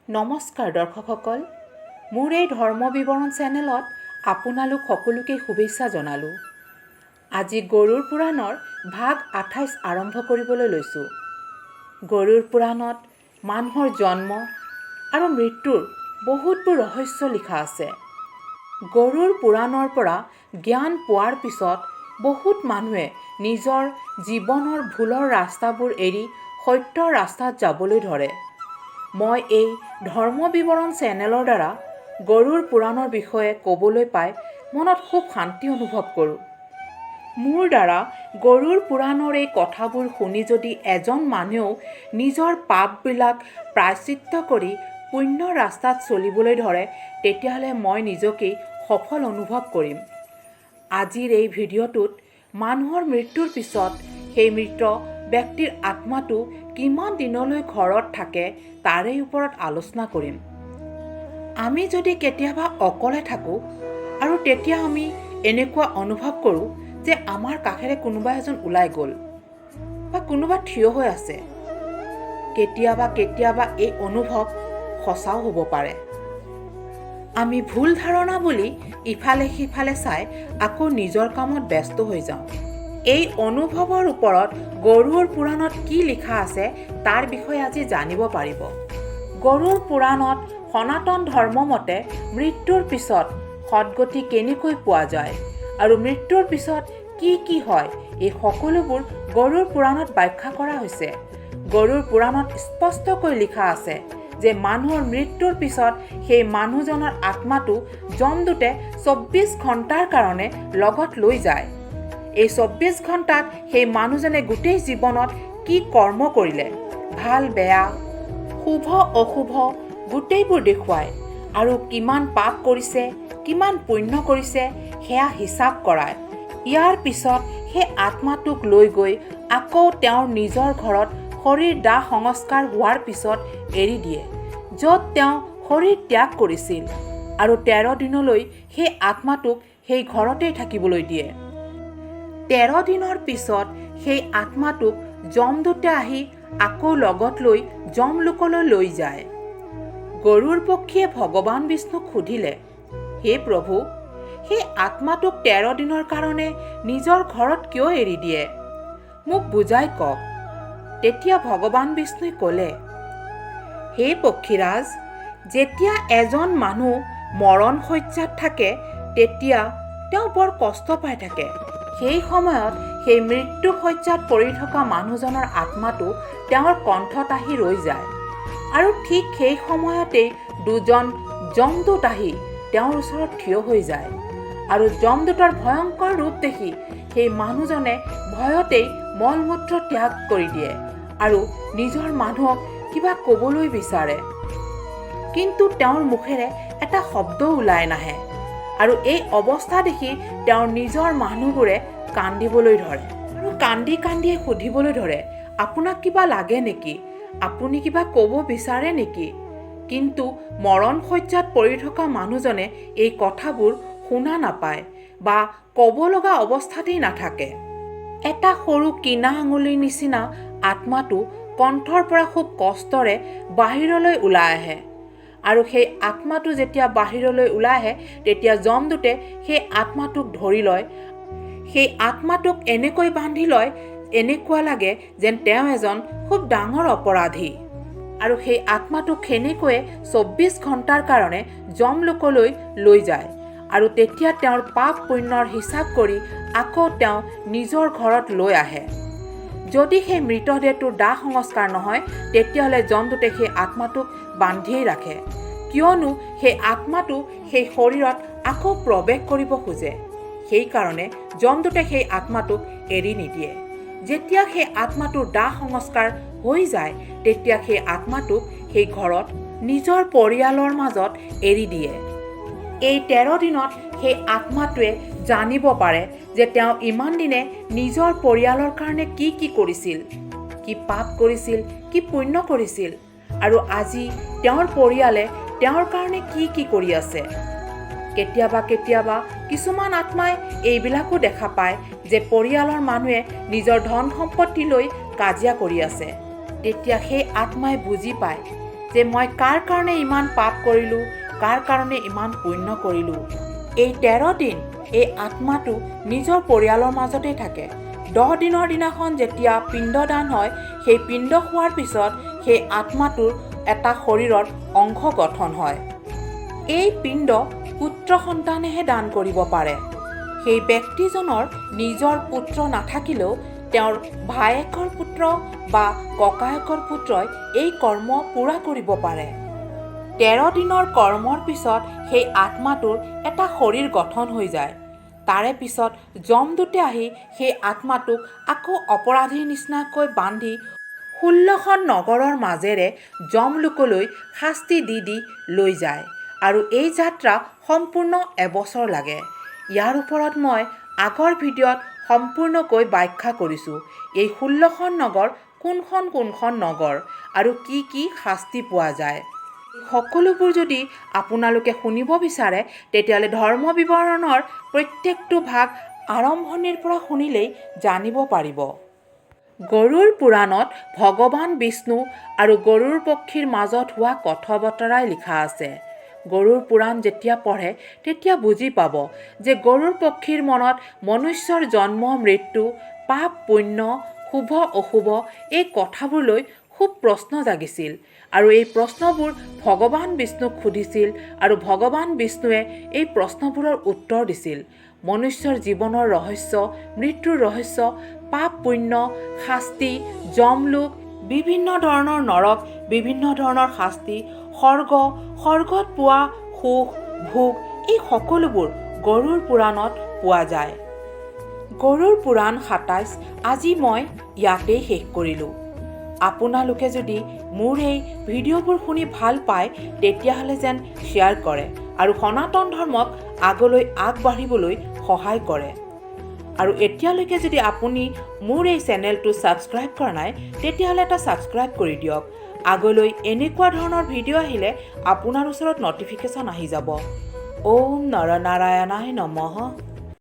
নমস্কাৰ দৰ্শকসকল, মোৰ এই ধৰ্ম বিৱৰণ চেনেলত আপোনালোক সকলোকে শুভেচ্ছা জনালোঁ। আজি গৰুড় পুৰাণৰ ভাগ 28 আৰম্ভ কৰিবলৈ লৈছোঁ। গৰুড় পুৰাণত মানুহৰ জন্ম আৰু মৃত্যুৰ বহুতবোৰ ৰহস্য লিখা আছে। গৰুড় পুৰাণৰ পৰা জ্ঞান পোৱাৰ পিছত বহুত মানুহে নিজৰ জীৱনৰ ভুলৰ ৰাস্তাবোৰ এৰি সত্যৰ ৰাস্তাত যাবলৈ ধৰে। মই এই ধৰ্ম বিৱৰণ চেনেলৰ দ্বাৰা গৰুড় পুৰাণৰ বিষয়ে ক'বলৈ পাই মনত খুব শান্তি অনুভৱ কৰোঁ। মোৰ দ্বাৰা গৰুড় পুৰাণৰ এই কথাবোৰ শুনি যদি এজন মানুহেও নিজৰ পাপবিলাক প্ৰায়শ্চিত্ত কৰি পুণ্য ৰাস্তাত চলিবলৈ ধৰে, তেতিয়াহ'লে মই নিজকেই সফল অনুভৱ কৰিম। আজিৰ এই ভিডিঅ'টোত মানুহৰ মৃত্যুৰ পিছত সেই মৃত ব্যক্তিৰ আত্মাটো কিমান দিনলৈ ঘৰত থাকে তাৰে ওপৰত আলোচনা কৰিম। আমি যদি কেতিয়াবা অকলে থাকোঁ আৰু তেতিয়া আমি এনেকুৱা অনুভৱ কৰোঁ যে আমাৰ কাষেৰে কোনোবা এজন ওলাই গ'ল বা কোনোবা থিয় হৈ আছে, কেতিয়াবা এই অনুভৱ সঁচাও হ'ব পাৰে। আমি ভুল ধাৰণা বুলি ইফালে সিফালে চাই আকৌ নিজৰ কামত ব্যস্ত হৈ যাওঁ। এই অনুভৱৰ ওপৰত গৰুড় পুৰাণত কি লিখা আছে তাৰ বিষয়ে আজি জানিব পাৰিব। গৰুড় পুৰাণত সনাতন ধৰ্ম মতে মৃত্যুৰ পিছত সদ্গতি কেনেকৈ পোৱা যায় আৰু মৃত্যুৰ পিছত কি হয়, এই সকলোবোৰ গৰুড় পুৰাণত ব্যাখ্যা কৰা হৈছে। গৰুড় পুৰাণত স্পষ্টকৈ লিখা আছে যে মানুহৰ মৃত্যুৰ পিছত সেই মানুহজনৰ আত্মাটো যমদূতে 24 ঘণ্টাৰ কাৰণে লগত লৈ যায়। এই 24 ঘণ্টাত সেই মানুহজনে গোটেই জীৱনত কি কৰ্ম কৰিলে, ভাল বেয়া, শুভ অশুভ গোটেইবোৰ দেখুৱায় আৰু কিমান পাপ কৰিছে, কিমান পুণ্য কৰিছে সেয়া হিচাপ কৰায়। ইয়াৰ পিছত সেই আত্মাটোক লৈ গৈ আকৌ তেওঁৰ নিজৰ ঘৰত শৰীৰ দাহ সংস্কাৰ হোৱাৰ পিছত এৰি দিয়ে, য'ত তেওঁ শৰীৰ ত্যাগ কৰিছিল, আৰু 13 দিনলৈ সেই আত্মাটোক সেই ঘৰতেই থাকিবলৈ দিয়ে। 13 দিনৰ পিছত সেই আত্মাটোক যমদূতে আহি আকৌ লগত লৈ যমলোকলৈ লৈ যায়। গৰুড় পক্ষীয়ে ভগৱান বিষ্ণুক সুধিলে, হে প্ৰভু, সেই আত্মাটোক 13 দিনৰ কাৰণে নিজৰ ঘৰত কিয় এৰি দিয়ে? মোক বুজাই কওক। তেতিয়া ভগৱান বিষ্ণুই ক'লে, হে পক্ষীৰাজ, যেতিয়া এজন মানুহ মৰণ শয্যাত থাকে তেতিয়া তেওঁ বৰ কষ্ট পাই থাকে। সেই সময়ত সেই মৃত্যু শয্যাত পৰি থকা মানুহজনৰ আত্মাটো তেওঁৰ কণ্ঠত আহি ৰৈ যায়, আৰু ঠিক সেই সময়তেই দুজন যমদূত আহি তেওঁৰ ওচৰত থিয় হৈ যায়, আৰু যমদূতৰ ভয়ংকৰ ৰূপ দেখি সেই মানুহজনে ভয়তেই মলমূত্ৰ ত্যাগ কৰি দিয়ে আৰু নিজৰ মানুহক কিবা ক'বলৈ বিচাৰে, কিন্তু তেওঁৰ মুখেৰে এটা শব্দ ওলাই নাহে। আৰু এই অৱস্থা দেখি তেওঁৰ নিজৰ মানুহবোৰে কান্দিবলৈ ধৰে আৰু কান্দিয়ে সুধিবলৈ ধৰে, আপোনাক কিবা লাগে নেকি? আপুনি কিবা ক'ব বিচাৰে নেকি? কিন্তু মৰণ শয্যাত পৰি থকা মানুহজনে এই কথাবোৰ শুনা নাপায় বা ক'ব লগা অৱস্থাতেই নাথাকে। এটা সৰু কিনা আঙুলিৰ নিচিনা আত্মাটো কণ্ঠৰ পৰা খুব কষ্টৰে বাহিৰলৈ ওলাই আহে, আৰু সেই আত্মাটো যেতিয়া বাহিৰলৈ ওলাই আহে তেতিয়া যমদূতে সেই আত্মাটোক ধৰি লয়। সেই আত্মাটোক এনেকৈ বান্ধি লয়, এনেকুৱা লাগে যেন তেওঁ এজন খুব ডাঙৰ অপৰাধী, আৰু সেই আত্মাটোক সেনেকৈয়ে 24 ঘণ্টাৰ কাৰণে যমলোকলৈ লৈ যায়, আৰু তেতিয়া তেওঁৰ পাপ পুণ্যৰ হিচাপ কৰি আকৌ তেওঁ নিজৰ ঘৰত লৈ আহে। যদি সেই মৃতদেহটোৰ দাহ সংস্কাৰ নহয় তেতিয়াহ'লে যমদূতে সেই আত্মাটোক বান্ধিয়েই ৰাখে, কিয়নো সেই আত্মাটো সেই শৰীৰত আকৌ প্ৰৱেশ কৰিব খোজে। সেইকাৰণে যমদূতে সেই আত্মাটোক এৰি নিদিয়ে। যেতিয়া সেই আত্মাটোৰ দাহ সংস্কাৰ হৈ যায় তেতিয়া সেই আত্মাটোক সেই ঘৰত নিজৰ পৰিয়ালৰ মাজত এৰি দিয়ে। এই 13 দিনত সেই আত্মাটোৱে জানিব পাৰে যে তেওঁ ইমান দিনে নিজৰ পৰিয়ালৰ কাৰণে কি কৰিছিল, কি পাপ কৰিছিল, কি পুণ্য কৰিছিল, আৰু আজি তেওঁৰ পৰিয়ালে তেওঁৰ কাৰণে কি কৰি আছে। কেতিয়াবা কিছুমান আত্মাই এইবিলাকো দেখা পায় যে পৰিয়ালৰ মানুহে নিজৰ ধন সম্পত্তি লৈ কাজিয়া কৰি আছে। তেতিয়া সেই আত্মাই বুজি পায় যে মই কাৰ কাৰণে ইমান পাপ কৰিলোঁ, কাৰ কাৰণে ইমান পুণ্য কৰিলোঁ। এই 13 দিন এই আত্মাটো নিজৰ পৰিয়ালৰ মাজতেই থাকে। 10 দিনৰ দিনাখন যেতিয়া পিণ্ডদান হয়, সেই পিণ্ড হোৱাৰ পিছত সেই আত্মাটোৰ এটা শৰীৰৰ অংশ গঠন হয়। এই পিণ্ড পুত্ৰ সন্তানেহে দান কৰিব পাৰে। সেই ব্যক্তিজনৰ নিজৰ পুত্ৰ নাথাকিলেও তেওঁৰ ভায়েকৰ পুত্ৰ বা ককায়েকৰ পুত্ৰই এই কৰ্ম পূৰা কৰিব পাৰে। 13 দিনৰ কৰ্মৰ পিছত সেই আত্মাটোৰ এটা শৰীৰ গঠন হৈ যায়। তাৰে পিছত যমদূতে আহি সেই আত্মাটোক আকৌ অপৰাধীৰ নিচিনাকৈ বান্ধি 16খন নগৰৰ মাজেৰে যমলোকলৈ শাস্তি দি লৈ যায়। আৰু এই যাত্ৰা সম্পূৰ্ণ এবছৰ লাগে। ইয়াৰ ওপৰত মই আগৰ ভিডিঅ'ত সম্পূৰ্ণকৈ ব্যাখ্যা কৰিছোঁ। এই 16খন নগৰ কোনখন নগৰ আৰু কি শাস্তি পোৱা যায়। সকলোবোৰ যদি আপোনালোকে শুনিব বিচাৰে, তেতিয়াহ'লে ধৰ্ম বিৱৰণৰ প্ৰত্যেকটো ভাগ আৰম্ভণিৰ পৰা শুনিলেই জানিব পাৰিব। গৰুড় পুৰাণত ভগৱান বিষ্ণু আৰু গৰুড় পক্ষীৰ মাজত হোৱা কথা বতৰাই লিখা আছে। গৰুড় পুৰাণ যেতিয়া পঢ়ে তেতিয়া বুজি পাব যে গৰুড় পক্ষীৰ মনত মনুষ্যৰ জন্ম মৃত্যু, পাপ পুণ্য, শুভ অশুভ এই কথাবোৰ লৈ খুব প্ৰশ্ন জাগিছিল। আৰু এই প্ৰশ্নবোৰ ভগৱান বিষ্ণুক সুধিছিল আৰু ভগৱান বিষ্ণুৱে এই প্ৰশ্নবোৰৰ উত্তৰ দিছিল। মনুষ্যৰ জীৱনৰ ৰহস্য, মৃত্যুৰ ৰহস্য, পাপ পুণ্য, শাস্তি, যমলোক, বিভিন্ন ধৰণৰ নৰক, বিভিন্ন ধৰণৰ শাস্তি, স্বৰ্গত পোৱা সুখ ভোগ, এই সকলোবোৰ গৰুড় পুৰাণত পোৱা যায়। গৰুড় পুৰাণ 27 আজি মই ইয়াতেই শেষ কৰিলোঁ। আপোনালোকে যদি মোৰ এই ভিডিঅ'বোৰ শুনি ভাল পায়, তেতিয়াহ'লে যেন শ্বেয়াৰ কৰে আৰু সনাতন ধৰ্মক আগলৈ আগবাঢ়িবলৈ সহায় কৰে। আৰু এতিয়ালৈকে যদি আপুনি মোৰ এই চেনেলটো ছাবস্ক্ৰাইব কৰা নাই, তেতিয়াহ'লে এটা ছাবস্ক্ৰাইব কৰি দিয়ক। আগলৈ এনেকুৱা ধৰণৰ ভিডিঅ' আহিলে আপোনাৰ ওচৰত ন'টিফিকেশ্যন আহি যাব। ওম নৰনাৰায়ণায় নমঃ।